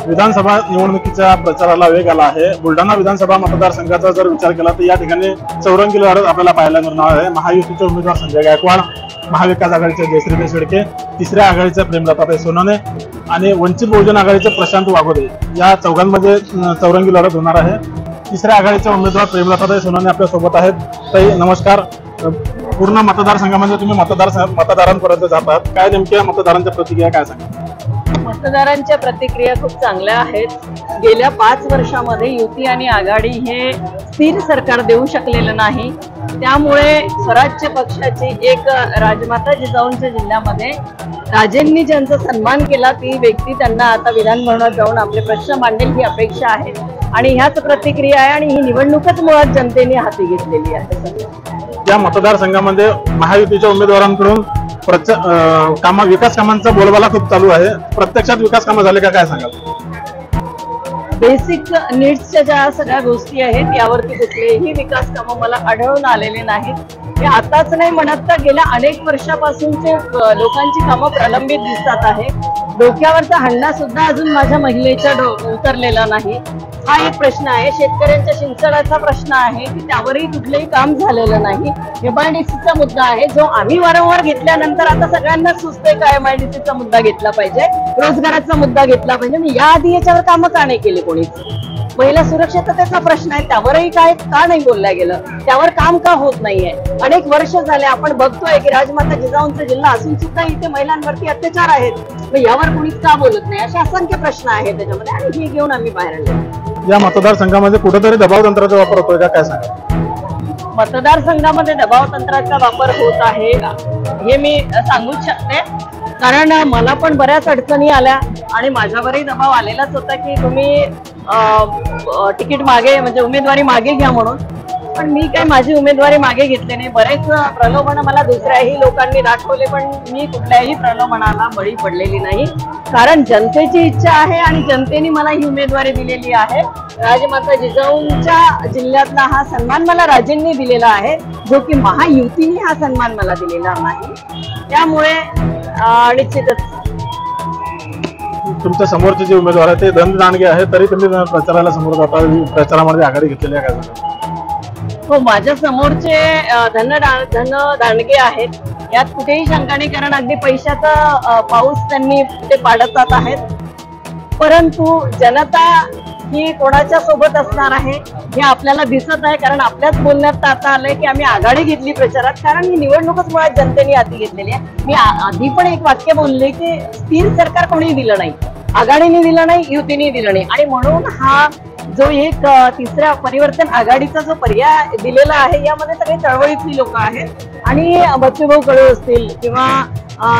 विधानसभा निवडणुकीच्या प्रचाराला वेग आला आहे। बुलढाणा विधानसभा मतदारसंघाचा जर विचार केला तर या ठिकाणी चौरंगी लढत आपल्याला पाहायला मिळणार आहे। महायुतीचे उमेदवार संजय गायकवाड, महाविकास आघाडीचे जयश्री शेळके, तिसऱ्या आघाडीचे प्रेमलताताई सोनवणे आणि वंचित बहुजन आघाडीचे प्रशांत वाघोरे या चौघांमध्ये चौरंगी लढत होणार आहे। तिसऱ्या आघाडीचे उमेदवार प्रेमलताताई सोनवणे आपल्या सोबत आहेत। ताई नमस्कार। पूर्ण मतदारसंघामध्ये तुम्ही मतदारांपर्यंत जातात, काय नेमक्या मतदारांच्या प्रतिक्रिया काय सांगा? मतदारांच्या प्रतिक्रिया खूप चांगल्या आहेत। गेल्या 5 वर्षामध्ये युती आणि आघाडी हे स्थिर सरकार देऊ शकलेलं नाही, त्यामुळे स्वराज्य पक्षाची एक राजमाता जिजाऊंच्या जिल्ह्यामध्ये राजेंनी ज्यांचा सन्मान केला ती व्यक्ती त्यांना आता विधान भवनात जाऊन आपले प्रश्न मांडेल ही अपेक्षा आहे आणि ह्याच प्रतिक्रिया आहे आणि ही निवडणूकच मुळात जनतेने हाती घेतलेली आहे। या मतदारसंघामध्ये महायुतीच्या उमेदवारांकडून विकास कामांचा बोलबाला खूप चालू आहे। प्रत्यक्षात विकास कामं झाले का, काय सांगाल? बेसिक नीड्सच्या ज्या सगळ्या गोष्टी आहेत यावरती कुठलेही विकास कामं मला आढळून आलेले नाहीत। हे आताच नाही म्हणत तर गेल्या अनेक वर्षापासूनचे लोकांची कामं प्रलंबित दिसतात आहे। डोक्यावरचा हंडा सुद्धा अजून माझ्या महिलेच्या उतरलेला नाही, हा एक प्रश्न आहे। शेतकऱ्यांच्या शिंचणाचा प्रश्न आहे की त्यावरही कुठलेही काम झालेलं नाही। एमआयडीसीचा मुद्दा आहे जो आम्ही वारंवार घेतल्यानंतर आता सगळ्यांना सुचतंय का एमआयडीसीचा मुद्दा घेतला पाहिजे, रोजगाराचा मुद्दा घेतला पाहिजे। मी याआधी याच्यावर कामं का नाही केली कोणीच? महिला सुरक्षिततेचा प्रश्न आहे, त्यावरही काय का नाही बोलल्या गेलं, त्यावर काम का होत नाहीये? अनेक वर्ष झाले आपण बघतोय की राजमाता जिजाऊंचा जिल्हा असून सुद्धा इथे महिलांवरती अत्याचार आहेत, मग यावर कोणीच का बोलत नाही? असे असंख्य प्रश्न आहेत त्याच्यामध्ये आणि हे घेऊन आम्ही बाहेर आलो। या मतदारसंघामध्ये कुठेतरी दबाव तंत्राचा वापर होतोय का, काय सांगा? मतदारसंघामध्ये दबाव तंत्राचा वापर होत आहे का हे मी सांगूच शकते, कारण मला पण बऱ्याच अडचणी आल्या आणि माझ्यावरही दबाव आलेलाच होता की तुम्ही तिकीट मागे म्हणजे उमेदवारी मागे घ्या म्हणून, पण मी काही माझी उमेदवारी मागे घेतली नाही। बरेच प्रलोभन मला दुसऱ्याही लोकांनी दाखवले, पण मी कुठल्याही प्रलोभनाला बळी पडलेली नाही, कारण जनतेची इच्छा आहे आणि जनतेने मला ही उमेदवारी दिलेली आहे। राजमाता जिजाऊंच्या जिल्ह्यातला हा सन्मान मला राजेंनी दिलेला आहे, जो की महायुतीने हा सन्मान मला दिलेला नाही। त्यामुळे निश्चितच तुमच्या समोरचे जे उमेदवार आहेत ते धन दांडगे आहेत, तरी तुम्ही प्रचाराला समोर जाता, प्रचारामध्ये आघाडी घेतलेली आहे, काय सांगा? हो, माझ्या समोरचे धन दांडगे आहेत, यात कुठेही शंका नाही, कारण अगदी पैशाचा पाऊस त्यांनी ते पाडत जात आहेत। परंतु जनता ही कोणाच्या सोबत असणार आहे हे आपल्याला दिसत आहे, कारण आपल्याच बोलण्यात आता आलंय की आम्ही आघाडी घेतली प्रचारात, कारण ही निवडणूकच मुळात जनतेने हाती घेतलेली आहे। मी आधी पण एक वाक्य बोलले की स्थिर सरकार कोणी दिलं नाही, आघाडीने दिलं नाही, युतीने दिलं नाही, आणि म्हणून हा जो एक तिसऱ्या परिवर्तन आघाडीचा जो पर्याय दिलेला आहे यामध्ये सगळे चळवळीतली लोक आहेत आणि बच्चूभाऊ कडू असतील किंवा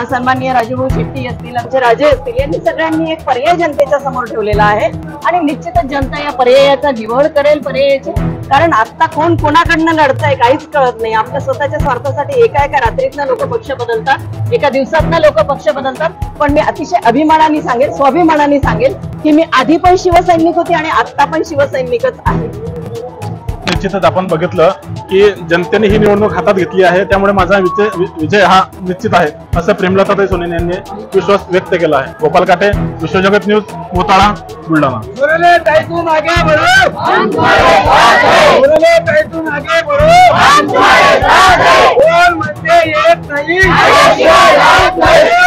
सन्माननीय राजूभाऊ शेट्टी असतील, आमचे राजे असतील, यांनी सगळ्यांनी एक पर्याय जनतेच्या समोर ठेवलेला आहे आणि निश्चितच जनता या पर्यायाचा निवड करेल पर्यायाची, कारण आता कोण कोणाकडनं लढतंय काहीच कळत नाही। आपल्या स्वतःच्या स्वार्थासाठी एका रात्रीतनं लोक पक्ष बदलतात, एका दिवसातनं लोक पक्ष बदलतात, पण मी अतिशय अभिमानाने सांगेल, स्वाभिमानाने सांगेल की मी आधी पण शिवसैनिक होते आणि आता पण शिवसैनिकच आहे। निश्चितच आपण बघितलं की जनतेने ही निवडणूक हातात घेतली आहे, त्यामुळे माझा विजय हा निश्चित आहे असं प्रेमलताताई सोनवणे यांनी विश्वास व्यक्त केला आहे। गोपाल काटे, विश्वजगत न्यूज, मोताळा, बुलढाणा। बोल